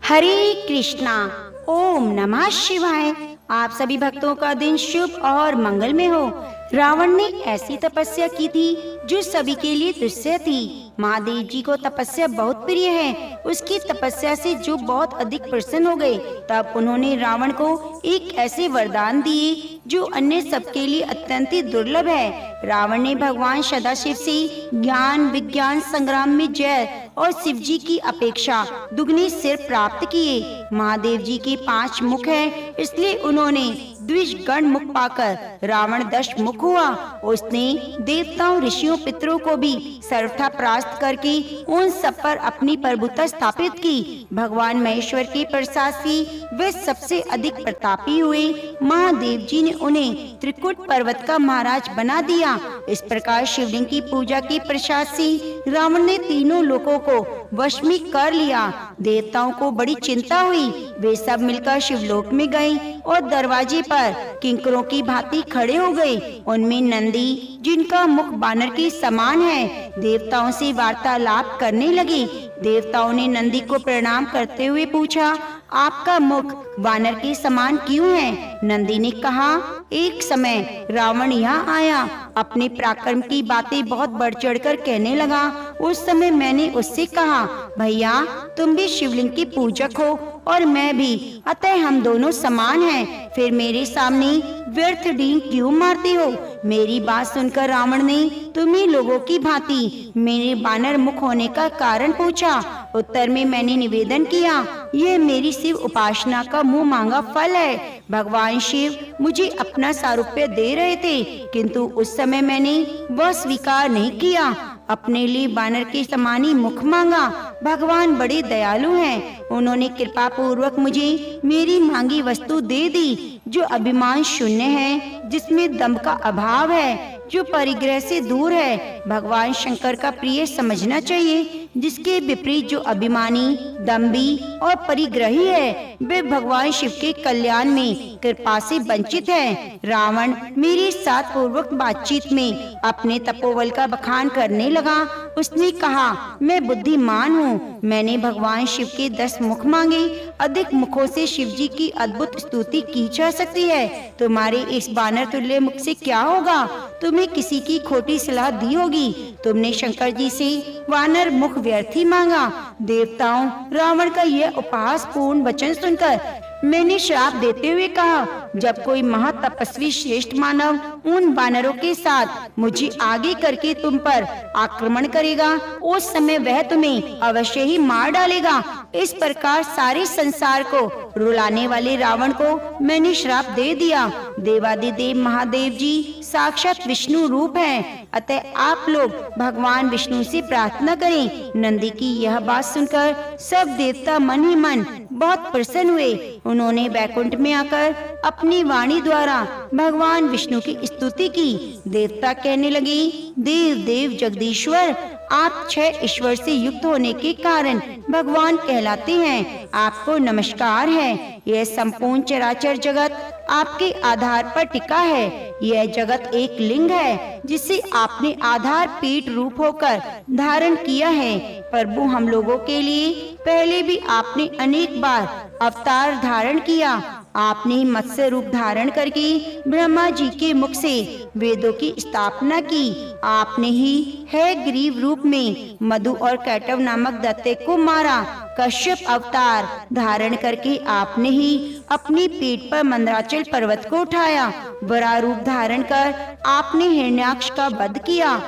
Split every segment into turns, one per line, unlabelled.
हरे कृष्णा। ओम नमः शिवाय। आप सभी भक्तों का दिन शुभ और मंगलमय हो। रावण ने ऐसी तपस्या की थी जो सभी के लिए दुस्सह थी। महादेव जी को तपस्या बहुत प्रिय है। उसकी तपस्या से जो बहुत अधिक प्रसन्न हो गए, तब उन्होंने रावण को एक ऐसे वरदान दिए जो अन्य सबके लिए अत्यंत ही दुर्लभ है। रावण ने भगवान सदाशिव से ज्ञान विज्ञान संग्राम में जय और शिव जी की अपेक्षा दुगने सिर प्राप्त किए। महादेव जी के 5 मुख हैं, इसलिए उन्होंने द्विजगण मुख पाकर रावण 10 मुख हुआ। उसने देवताओं ऋषियों पितरों को भी सर्वथा परास्त करके उन सब पर अपनी प्रभुता स्थापित की। भगवान महेश्वर के प्रसाद से वे सबसे अधिक प्रतापी हुए। महादेव जी ने उन्हें त्रिकुट पर्वत का महाराज बना दिया। इस प्रकार शिवलिंग की पूजा के प्रसाद से रावण ने तीनों लोकों को वश में कर लिया। देवताओं को बड़ी चिंता हुई। वे सब मिलकर शिवलोक में गए और दरवाजे पर किंकरों की भांति खड़े हो गए। उनमें नंदी, जिनका मुख बानर के समान है, देवताओं से वार्तालाप करने लगे। देवताओं ने नंदी को प्रणाम करते हुए पूछा, आपका मुख वानर के समान क्यों है? नंदी ने कहा, एक समय रावण यहाँ आया, अपने पराक्रम की बातें बहुत बढ़ चढ़कर कहने लगा। उस समय मैंने उससे कहा, भैया तुम भी शिवलिंग की पूजक हो और मैं भी, अतः हम दोनों समान हैं। फिर मेरे सामने व्यर्थ डींग क्यों मारते हो? मेरी बात सुनकर रावण ने तुम्ही लोगों की भांति मेरे बानर मुख होने का कारण पूछा। उत्तर में मैंने निवेदन किया, यह मेरी शिव उपासना का मुंह मांगा फल है। भगवान शिव मुझे अपना सारूप्य दे रहे थे, किंतु उस समय मैंने वह स्वीकार नहीं किया। अपने लिए बानर के समान ही मुख मांगा। भगवान बड़े दयालु हैं। उन्होंने कृपा पूर्वक मुझे मेरी मांगी वस्तु दे दी, जो अभिमान शून्य है, जिसमें दम्भ का अभाव है, जो परिग्रह से दूर है। भगवान शंकर का प्रिय समझना चाहिए। जिसके विपरीत जो अभिमानी, दम्भी और परिग्रही है, वे भगवान शिव के कल्याण में कृपा से वंचित है। रावण मेरे साथ पूर्वक बातचीत में अपने तपोबल का बखान करने लगा। उसने कहा, मैं बुद्धिमान हूँ। मैंने भगवान शिव के 10 मुख मांगे। अधिक मुखों से शिव जी की अद्भुत स्तुति की जा सकती है। तुम्हारे इस बानर तुल्य मुख से क्या होगा? तुम्हें किसी की खोटी सलाह दी होगी। तुमने शंकर जी से वानर मुख व्यर्थ ही मांगा। देवताओं, रावण का यह उपहास पूर्ण वचन सुनकर मैंने श्राप देते हुए कहा, जब कोई महातपस्वी श्रेष्ठ मानव उन वानरों के साथ मुझे आगे करके तुम पर आक्रमण करेगा, उस समय वह तुम्हें अवश्य ही मार डालेगा। इस प्रकार सारे संसार को रुलाने वाले रावण को मैंने श्राप दे दिया। देवादिदेव महादेव जी साक्षात विष्णु रूप हैं, अतः आप लोग भगवान विष्णु से प्रार्थना करें। नंदी की यह बात सुनकर सब देवता मन ही मन बहुत प्रसन्न हुए। उन्होंने वैकुंठ में आकर अपनी वाणी द्वारा भगवान विष्णु की स्तुति की। देवता कहने लगे, देव देव जगदीश्वर, आप 6 ईश्वर से युक्त होने के कारण भगवान कहलाते हैं। आपको नमस्कार है। यह संपूर्ण चराचर जगत आपके आधार पर टिका है। यह जगत एक लिंग है, जिसे आपने आधार पीठ रूप होकर धारण किया है। प्रभु, हम लोगों के लिए पहले भी आपने अनेक बार अवतार धारण किया। आपने मत्स्य रूप धारण करके ब्रह्मा जी के मुख से वेदों की स्थापना की। आपने ही है ग्रीव रूप में मधु और कैटव नामक दैत्य को मारा। कश्यप अवतार धारण करके आपने ही अपनी पीठ पर मंदराचल पर्वत को उठाया। वराह रूप धारण कर आपने हिरण्याक्ष का वध किया।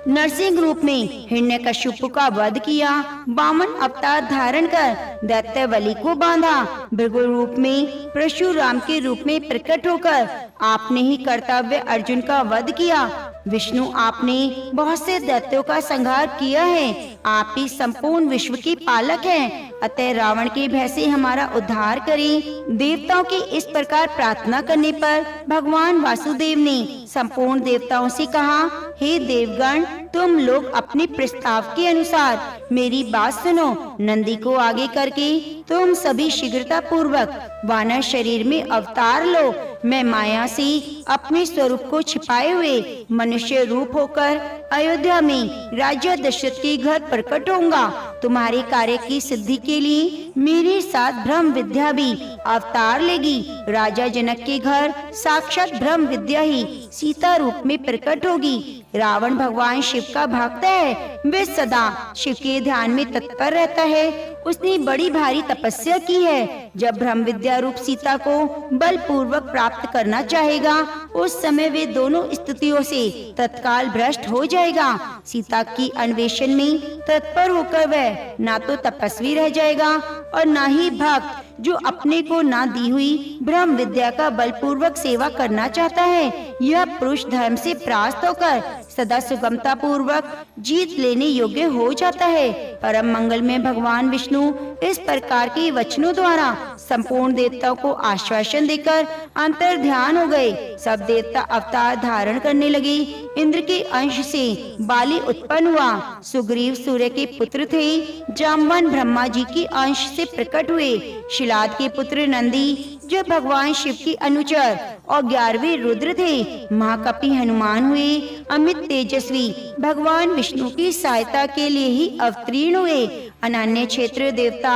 नरसिंह रूप में हिरण्यकश्यप का वध किया। वामन अवतार धारण कर दैत्य बलि को बांधा। भृगु रूप में परशुराम के रूप में प्रकट होकर आपने ही कर्तव्य अर्जुन का वध किया। विष्णु, आपने बहुत से दैत्यों का संहार किया है। आप ही संपूर्ण विश्व के पालक हैं, अतः रावण के भय से हमारा उद्धार करें। देवताओं की इस प्रकार प्रार्थना करने पर भगवान वासुदेव ने संपूर्ण देवताओं से कहा, हे देवगण, तुम लोग अपने प्रस्ताव के अनुसार मेरी बात सुनो। नंदी को आगे करके तुम सभी शीघ्रता पूर्वक वानर शरीर में अवतार लो। मैं माया से अपने स्वरूप को छिपाए हुए मनुष्य रूप होकर अयोध्या में राजा दशरथ के घर प्रकट होऊंगा। तुम्हारे कार्य की सिद्धि के लिए मेरे साथ ब्रह्म विद्या भी अवतार लेगी। राजा जनक के घर साक्षात ब्रह्म विद्या ही सीता रूप में प्रकट होगी। रावण भगवान शिव का भक्त है, वे सदा शिव के ध्यान में तत्पर रहता है। उसने बड़ी भारी तपस्या की है। जब ब्रह्म विद्या रूप सीता को बलपूर्वक प्राप्त करना चाहेगा, उस समय वे दोनों स्थितियों से तत्काल भ्रष्ट हो जाएगा। सीता की अन्वेषण में तत्पर होकर वह ना तो तपस्वी रह जाएगा और ना ही भक्त जो अपने को ना दी हुई ब्रह्म विद्या का बलपूर्वक सेवा करना चाहता है। यह पुरुष धर्म से परास्त होकर सदा सुगमता पूर्वक जीत लेने योग्य हो जाता है। परम मंगल में भगवान विष्णु इस प्रकार के वचनों द्वारा संपूर्ण देवताओं को आश्वासन देकर अंतर ध्यान हो गए। सब देवता अवतार धारण करने लगे। इंद्र के अंश से बाली उत्पन्न हुआ। सुग्रीव सूर्य के पुत्र थे। जामवन ब्रह्मा जी के अंश से प्रकट हुए। शिलाद के पुत्र नंदी जो भगवान शिव के अनुचर और 11वें रुद्र थे। महाकपि हनुमान हुए। अमित तेजस्वी भगवान विष्णु की सहायता के लिए ही अवतीर्ण हुए। अनन्य क्षेत्र देवता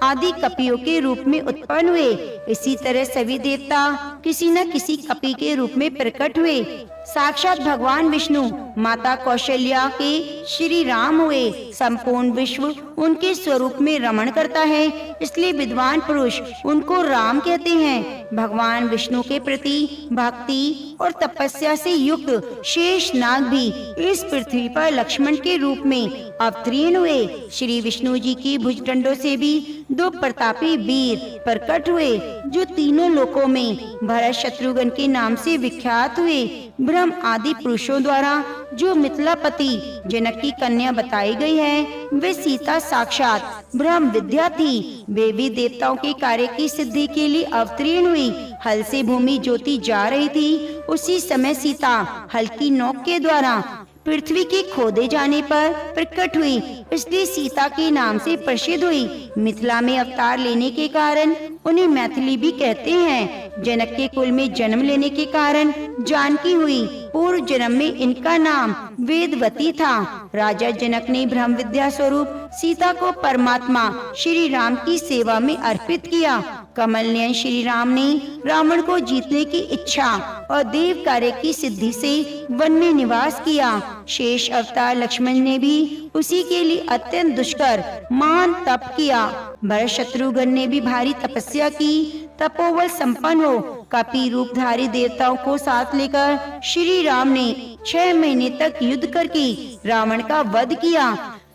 आदि कपियों के रूप में उत्पन्न हुए। इसी तरह सभी देवता किसी न किसी कपि के रूप में प्रकट हुए। साक्षात भगवान विष्णु माता कौशल्या के श्री राम हुए। संपूर्ण विश्व उनके स्वरूप में रमण करता है, इसलिए विद्वान पुरुष उनको राम कहते हैं। भगवान विष्णु के प्रति भक्ति और तपस्या से युक्त शेष नाग भी इस पृथ्वी पर लक्ष्मण के रूप में अवतीर्ण हुए। श्री विष्णु जी की भुजदंडों से भी 2 प्रतापी वीर प्रकट हुए, जो तीनों लोकों में भरत शत्रुघ्न के नाम से विख्यात हुए। ब्रह्म आदि पुरुषों द्वारा जो मिथिलापति जनक की कन्या बताई गई है, वे सीता साक्षात ब्रह्म विद्या थी। वे भी देवताओं के कार्य की सिद्धि के लिए अवतीर्ण हुई। हल से भूमि ज्योति जा रही थी, उसी समय सीता हल की नोक के द्वारा पृथ्वी के खोदे जाने पर प्रकट हुई, इसलिए सीता के नाम से प्रसिद्ध हुई। मिथिला में अवतार लेने के कारण उन्हें मैथिली भी कहते हैं। जनक के कुल में जन्म लेने के कारण जानकी हुई। पूर्व जन्म में इनका नाम वेदवती था। राजा जनक ने ब्रह्म विद्या स्वरूप सीता को परमात्मा श्री राम की सेवा में अर्पित किया। कमल नयन श्री राम ने रावण को जीतने की इच्छा और देव कार्य की सिद्धि से वन में निवास किया। शेष अवतार लक्ष्मण ने भी उसी के लिए अत्यंत दुष्कर महान तप किया। भरत शत्रुघ्न ने भी भारी तपस्या की। तपोबल संपन्न हो कपि रूपधारी देवताओं को साथ लेकर श्री राम ने 6 महीने तक युद्ध करके रावण का वध किया।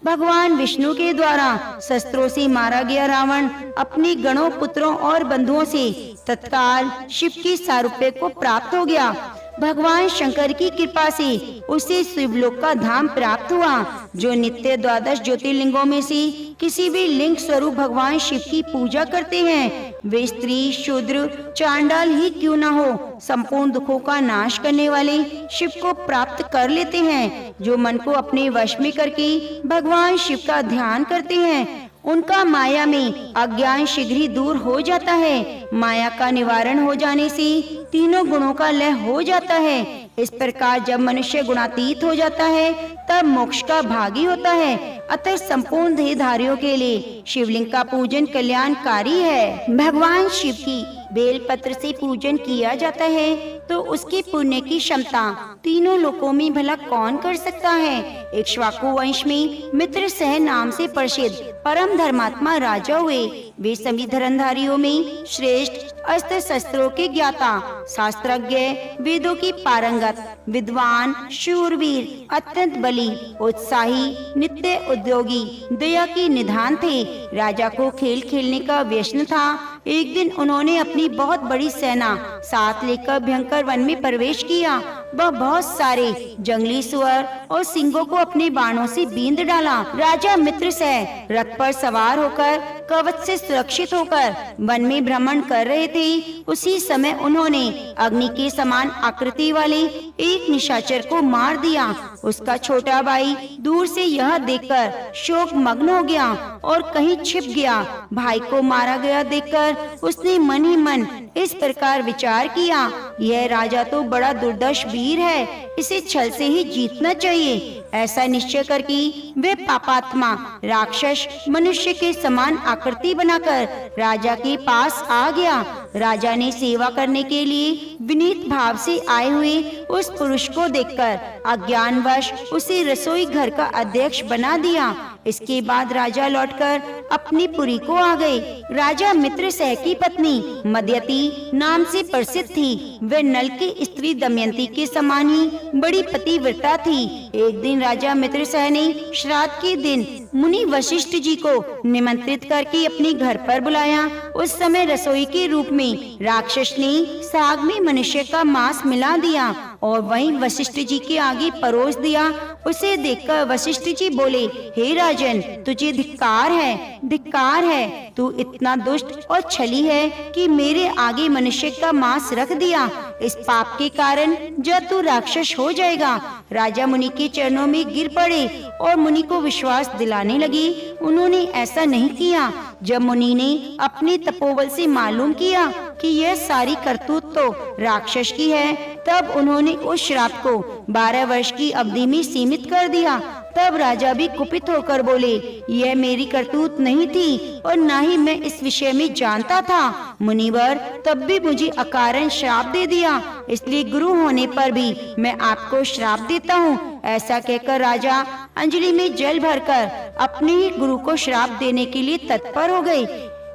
भगवान विष्णु के द्वारा शस्त्रों से मारा गया रावण अपने गणों, पुत्रों और बंधुओं से तत्काल शिव की सारूप्य को प्राप्त हो गया। भगवान शंकर की कृपा से उसे शिवलोक का धाम प्राप्त हुआ, जो नित्य 12 ज्योतिर्लिंगों में से किसी भी लिंग स्वरूप भगवान शिव की पूजा करते हैं। वे स्त्री, शूद्र, चांडाल ही क्यों न हो, संपूर्ण दुखों का नाश करने वाले शिव को प्राप्त कर लेते हैं। जो मन को अपने वश में करके भगवान शिव का ध्यान करते हैं, उनका माया में अज्ञान शीघ्र ही दूर हो जाता है। माया का निवारण हो जाने से तीनों गुणों का लय हो जाता है। इस प्रकार जब मनुष्य गुणातीत हो जाता है, तब मोक्ष का भागी होता है। अतः संपूर्ण देहधारियों के लिए शिवलिंग का पूजन कल्याणकारी है। भगवान शिव की बेलपत्र से पूजन किया जाता है, तो उसके पुण्य की क्षमता तीनों लोकों में भला कौन कर सकता है। इक्ष्वाकु वंश में मित्रसेन नाम से प्रसिद्ध परम धर्मात्मा राजा हुए। वे सभी धर्मधारियों में श्रेष्ठ, अस्त्र शस्त्रों के ज्ञाता, शास्त्रज्ञ, वेदों की पारंगत, विद्वान, शूरवीर, अत्यंत बली, उत्साही, नित्य उद्योगी, दया की निधान थे। राजा को खेल खेलने का व्यसन था। एक दिन उन्होंने अपनी बहुत बड़ी सेना साथ लेकर भयंकर वन में प्रवेश किया। वह बहुत सारे जंगली सुअर और सिंहों को अपने बाणों से बींध डाला। राजा मित्रसेन रथ पर सवार होकर कवच से सुरक्षित होकर वन में भ्रमण कर रहे थे। उसी समय उन्होंने अग्नि के समान आकृति वाले एक निशाचर को मार दिया। उसका छोटा भाई दूर से यह देखकर शोक मग्न हो गया और कहीं छिप गया। भाई को मारा गया देखकर उसने मन ही मन इस प्रकार विचार किया, यह राजा तो बड़ा दुर्दर्श वीर है, इसे छल से ही जीतना चाहिए। ऐसा निश्चय करके वे पापात्मा राक्षस मनुष्य के समान आकृति बनाकर राजा के पास आ गया। राजा ने सेवा करने के लिए विनीत भाव से आए हुए उस पुरुष को देखकर अज्ञानवश उसे रसोई घर का अध्यक्ष बना दिया। इसके बाद राजा लौटकर अपनी पुरी को आ गए। राजा मित्रसेन की पत्नी मदयति नाम से प्रसिद्ध थी। वह नल की स्त्री दमयंती के समान ही बड़ी पतिव्रता थी। एक दिन राजा मित्रसेन ने श्राद्ध के दिन मुनि वशिष्ठ जी को निमंत्रित करके अपने घर पर बुलाया। उस समय रसोई के रूप में राक्षस ने साग में मनुष्य का मांस मिला दिया और वहीं वशिष्ठ जी के आगे परोस दिया। उसे देखकर वशिष्ठ जी बोले, हे राजन, तुझे धिक्कार है, तू इतना दुष्ट और छली है कि मेरे आगे मनुष्य का मांस रख दिया। इस पाप के कारण जब तू राक्षस हो जाएगा। राजा मुनि के चरणों में गिर पड़े और मुनि को विश्वास दिलाने लगे। उन्होंने ऐसा नहीं किया। जब मुनि ने अपने तपोबल से मालूम किया कि यह सारी करतूत तो राक्षस की है, तब उन्होंने उस श्राप को 12 वर्ष की अवधि में सीमित कर दिया। तब राजा भी कुपित होकर बोले, यह मेरी करतूत नहीं थी और न ही मैं इस विषय में जानता था। मुनिवर, तब भी मुझे अकारण श्राप दे दिया, इसलिए गुरु होने पर भी मैं आपको श्राप देता हूँ। ऐसा कहकर राजा अंजलि में जल भरकर अपने ही गुरु को श्राप देने के लिए तत्पर हो गए।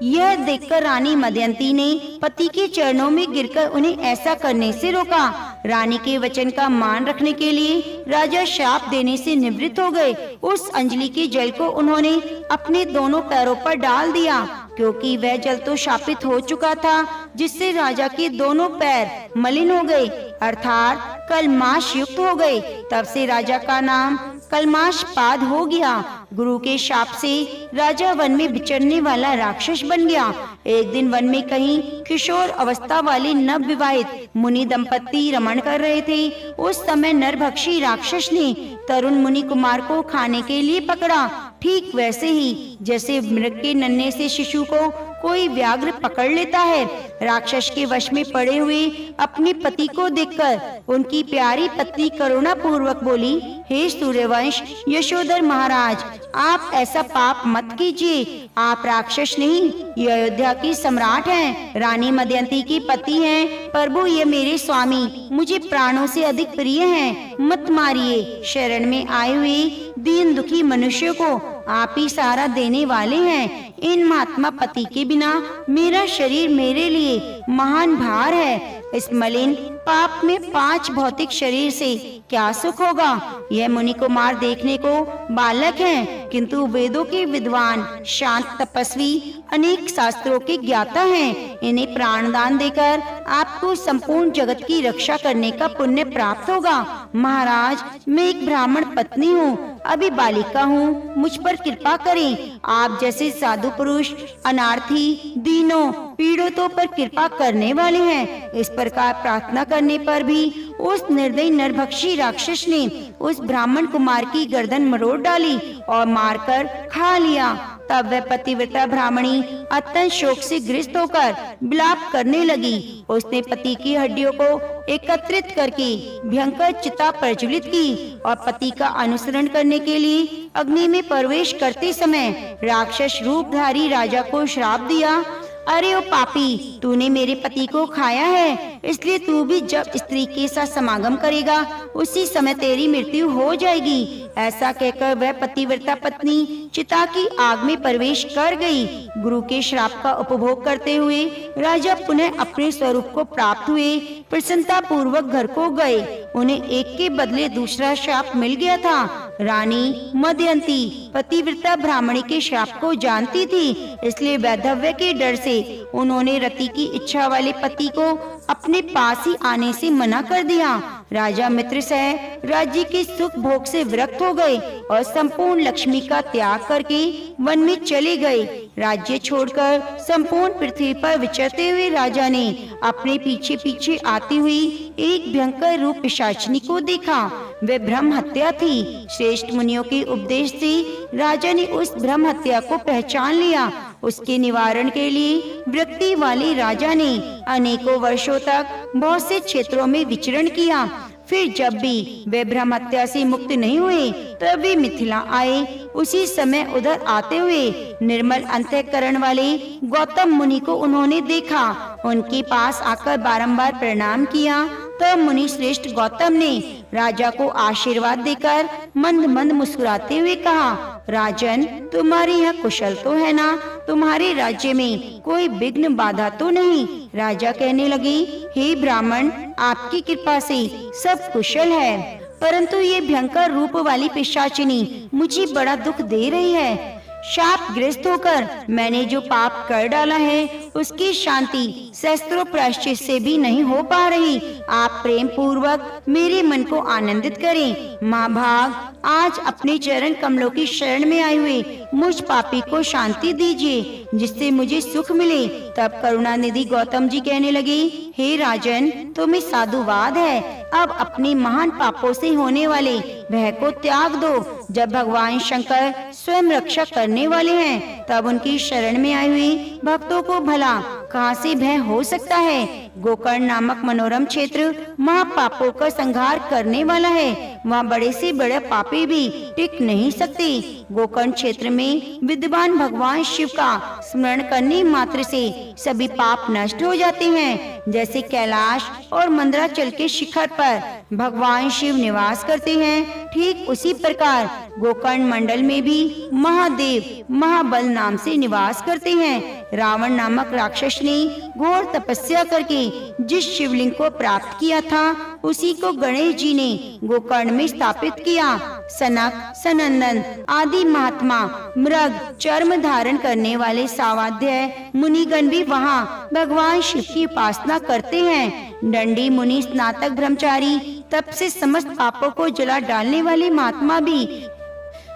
यह देखकर रानी मदयंती ने पति के चरणों में गिरकर उन्हें ऐसा करने से रोका। रानी के वचन का मान रखने के लिए राजा श्राप देने से निवृत्त हो गए। उस अंजलि के जल को उन्होंने अपने दोनों पैरों पर डाल दिया, क्योंकि वह जल तो शापित हो चुका था, जिससे राजा के दोनों पैर मलिन हो गए, अर्थात कलमाश युक्त हो गए। तब से राजा का नाम कलमाशपाद हो गया। गुरु के शाप से राजा वन में विचरने वाला राक्षस बन गया। एक दिन वन में कहीं किशोर अवस्था वाले नव विवाहित मुनि दंपति रमण कर रहे थे। उस समय नरभक्षी राक्षस ने तरुण मुनि कुमार को खाने के लिए पकड़ा। ठीक वैसे ही जैसे मृग के नन्हे से शिशु को कोई व्याघ्र पकड़ लेता है। राक्षस के वश में पड़े हुए अपने पति को देखकर उनकी प्यारी पत्नी करुणा पूर्वक बोली, हे सूर्यवंश यशोधर महाराज, आप ऐसा पाप मत कीजिए। आप राक्षस नहीं, ये अयोध्या की सम्राट हैं, रानी मदयंती की पति हैं। प्रभु, ये मेरे स्वामी मुझे प्राणों से अधिक प्रिय हैं, मत मारिए। शरण में आए हुए दीन दुखी मनुष्य को आप ही सहारा देने वाले हैं। इन महात्मा पति के बिना मेरा शरीर मेरे लिए महान भार है। इस मलिन पाप में 5 भौतिक शरीर से क्या सुख होगा। यह मुनि कुमार देखने को बालक हैं, किंतु वेदों के विद्वान, शांत तपस्वी, अनेक शास्त्रों के ज्ञाता हैं। इन्हें प्राणदान देकर आपको संपूर्ण जगत की रक्षा करने का पुण्य प्राप्त होगा। महाराज, मैं एक ब्राह्मण पत्नी हूँ, अभी बालिका हूँ, मुझ पर कृपा करें। आप जैसे साधु पुरुष अनार्थी, दीनों, पीड़ितों पर कृपा करने वाले हैं। इस प्रकार प्रार्थना करने पर भी उस निर्दयी नरभक्षी राक्षस ने उस ब्राह्मण कुमार की गर्दन मरोड़ डाली और मारकर खा लिया। तब वह पतिव्रता ब्राह्मणी अत्यंत शोक से ग्रस्त होकर विलाप करने लगी। उसने पति की हड्डियों को एकत्रित करके भयंकर चिता प्रज्वलित की और पति का अनुसरण करने के लिए अग्नि में प्रवेश करते समय राक्षस रूपधारी राजा को श्राप दिया, अरे ओ पापी, तूने मेरे पति को खाया है, इसलिए तू भी जब स्त्री के साथ समागम करेगा उसी समय तेरी मृत्यु हो जाएगी। ऐसा कहकर वह पतिव्रता पत्नी चिता की आग में प्रवेश कर गई। गुरु के श्राप का उपभोग करते हुए राजा पुनः अपने स्वरूप को प्राप्त हुए, प्रसन्नता पूर्वक घर को गए। उन्हें एक के बदले दूसरा श्राप मिल गया था। रानी मदयंती पतिव्रता ब्राह्मणी के श्राप को जानती थी, इसलिए वैधव्य के डर से उन्होंने रति की इच्छा वाले पति को अपने पास ही आने से मना कर दिया। राजा मित्र सह राज्य के सुख भोग से विरक्त हो गए और संपूर्ण लक्ष्मी का त्याग करके वन में चले गए। राज्य छोड़कर संपूर्ण पृथ्वी पर विचरते हुए राजा ने अपने पीछे पीछे आती हुई एक भयंकर रूप पिशाचिनी को देखा। वे ब्रह्म हत्या थी। श्रेष्ठ मुनियों के उपदेश से राजा ने उस ब्रह्म हत्या को पहचान लिया। उसके निवारण के लिए वृत्ति वाले राजा ने अनेकों वर्षों तक बहुत से क्षेत्रों में विचरण किया। फिर जब भी वे ब्रह्म हत्या से मुक्त नहीं हुए तब वे मिथिला आए। उसी समय उधर आते हुए निर्मल अंतःकरण वाले गौतम मुनि को उन्होंने देखा। उनके पास आकर बारंबार प्रणाम किया। तब मुनि श्रेष्ठ गौतम ने राजा को आशीर्वाद देकर मंद मंद मुस्कुराते हुए कहा, राजन, तुम्हारे यहाँ कुशल तो है ना? तुम्हारे राज्य में कोई विघ्न बाधा तो नहीं? राजा कहने लगे, हे ब्राह्मण, आपकी कृपा से सब कुशल है, परंतु ये भयंकर रूप वाली पिशाचिनी मुझे बड़ा दुख दे रही है। शाप ग्रस्त होकर मैंने जो पाप कर डाला है उसकी शांति सहस्त्रों प्रायश्चित से भी नहीं हो पा रही। आप प्रेम पूर्वक मेरे मन को आनंदित करें। माँ भाग, आज अपने चरण कमलों की शरण में आए हुए मुझ पापी को शांति दीजिए, जिससे मुझे सुख मिले। तब करुणा निधि गौतम जी कहने लगे, हे राजन, तुम्हें साधुवाद है। अब अपने महान पापों से होने वाले भय को त्याग दो। जब भगवान शंकर स्वयं रक्षा करने वाले हैं, तब उनकी शरण में आए हुए भक्तों को भला कहाँ से भय हो सकता है? गोकर्ण नामक मनोरम क्षेत्र महापापों का संहार करने वाला है। वहाँ बड़े से बड़े पापी भी टिक नहीं सकते। गोकर्ण क्षेत्र में विद्वान भगवान शिव का स्मरण करने मात्र से सभी पाप नष्ट हो जाते हैं। जैसे कैलाश और मंदराचल के शिखर पर भगवान शिव निवास करते हैं, ठीक उसी प्रकार गोकर्ण मंडल में भी महादेव महाबल नाम से निवास करते हैं। रावण नामक राक्षस ने घोर तपस्या करके जिस शिवलिंग को प्राप्त किया था, उसी को गणेश जी ने गोकर्ण में स्थापित किया। सनक, सनंदन आदि महात्मा, मृग चर्म धारण करने वाले सावाध्य मुनिगण भी वहाँ भगवान शिव की उपासना करते हैं। दंडी मुनि स्नातक ब्रह्मचारी तप से समस्त पापों को जला डालने वाले महात्मा भी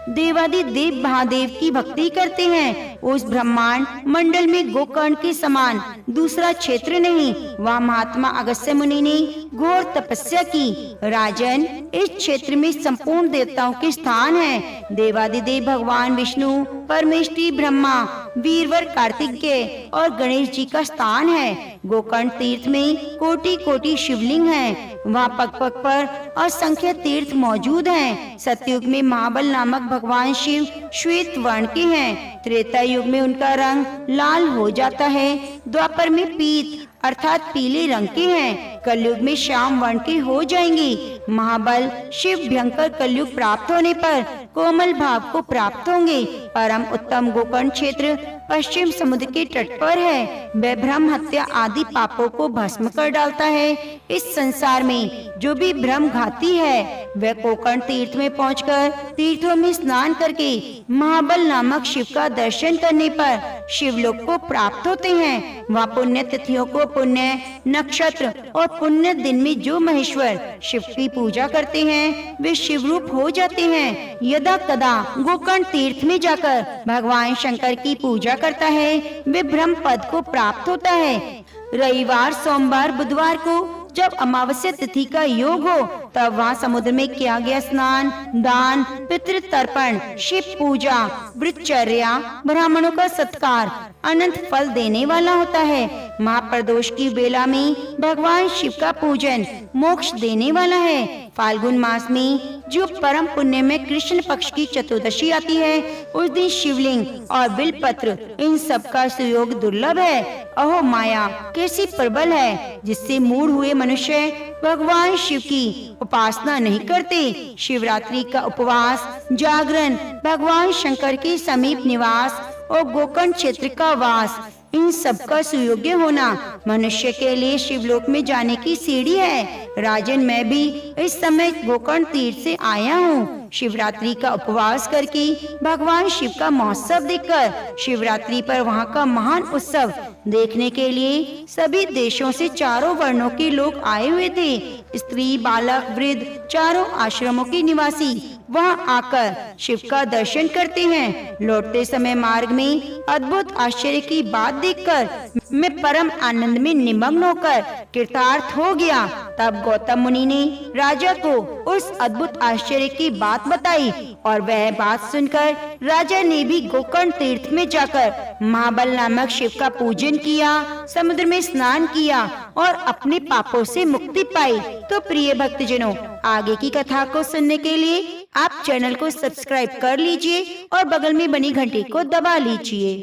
देवादि देव महादेव की भक्ति करते हैं। उस ब्रह्मांड मंडल में गोकर्ण के समान दूसरा क्षेत्र नहीं। वहाँ महात्मा अगस्त्य मुनि ने घोर तपस्या की। राजन, इस क्षेत्र में संपूर्ण देवताओं के स्थान है। देवादिदेव भगवान विष्णु, परमेष्ठी ब्रह्मा, वीरवर कार्तिकेय और गणेश जी का स्थान है। गोकर्ण तीर्थ में कोटि कोटि शिवलिंग हैं। वहाँ पग पग पर असंख्य तीर्थ मौजूद हैं। सतयुग में महाबल नामक भगवान शिव श्वेत वर्ण के हैं। त्रेता युग में उनका रंग लाल हो जाता है। द्वापर में पीत अर्थात पीले रंग के हैं। कलयुग में श्याम वर्ण के हो जाएंगे। महाबल शिव भयंकर कलयुग प्राप्त होने पर कोमल भाव को प्राप्त होंगे। परम उत्तम गोकर्ण क्षेत्र पश्चिम समुद्र के तट पर है। वह ब्रह्म हत्या आदि पापों को भस्म कर डालता है। इस संसार में जो भी ब्रह्म घाती है, वह गोकर्ण तीर्थ में पहुंचकर तीर्थों में स्नान करके महाबल नामक शिव का दर्शन करने पर शिवलोक को प्राप्त होते हैं। वहाँ पुण्य तिथियों को पुण्य नक्षत्र और पुण्य दिन में जो महेश्वर शिव की पूजा करते हैं, वे शिव रूप हो जाते हैं। यदा कदा गोकर्ण तीर्थ में जाकर भगवान शंकर की पूजा करता है, वे ब्रह्म पद को प्राप्त होता है। रविवार, सोमवार, बुधवार को जब अमावस्या तिथि का योग हो, तब वहाँ समुद्र में किया गया स्नान, दान, पितृ तर्पण, शिव पूजा, ब्रह्मचर्या, ब्राह्मणों का सत्कार अनंत फल देने वाला होता है। महाप्रदोष की बेला में भगवान शिव का पूजन मोक्ष देने वाला है। फाल्गुन मास में जो परम पुण्य में कृष्ण पक्ष की चतुर्दशी आती है, उस दिन शिवलिंग और बिलपत्र इन सब का सुयोग दुर्लभ है। अहो माया कैसी प्रबल है, जिससे मूढ़ हुए मनुष्य भगवान शिव की उपासना नहीं करते। शिवरात्रि का उपवास, जागरण, भगवान शंकर के समीप निवास और गोकर्ण क्षेत्र का वास, इन सब का सुयोग्य होना मनुष्य के लिए शिवलोक में जाने की सीढ़ी है। राजन, मैं भी इस समय गोकर्ण तीर्थ से आया हूँ। शिवरात्रि का उपवास करके भगवान शिव का महोत्सव देखकर शिवरात्रि पर वहाँ का महान उत्सव देखने के लिए सभी देशों से चारों वर्णों के लोग आए हुए थे। स्त्री, बालक, वृद्ध, चारों आश्रमों के निवासी वहां आकर शिव का दर्शन करते हैं। लौटते समय मार्ग में अद्भुत आश्चर्य की बात देखकर मैं परम आनंद में निमग्न होकर कृतार्थ हो गया। तब गौतम मुनि ने राजा को उस अद्भुत आश्चर्य की बात बताई और वह बात सुनकर राजा ने भी गोकर्ण तीर्थ में जाकर महाबल नामक शिव का पूजन किया, समुद्र में स्नान किया और अपने पापों से मुक्ति पाई। तो प्रिय भक्तजनों, आगे की कथा को सुनने के लिए आप चैनल को सब्सक्राइब कर लीजिए और बगल में बनी घंटी को दबा लीजिए।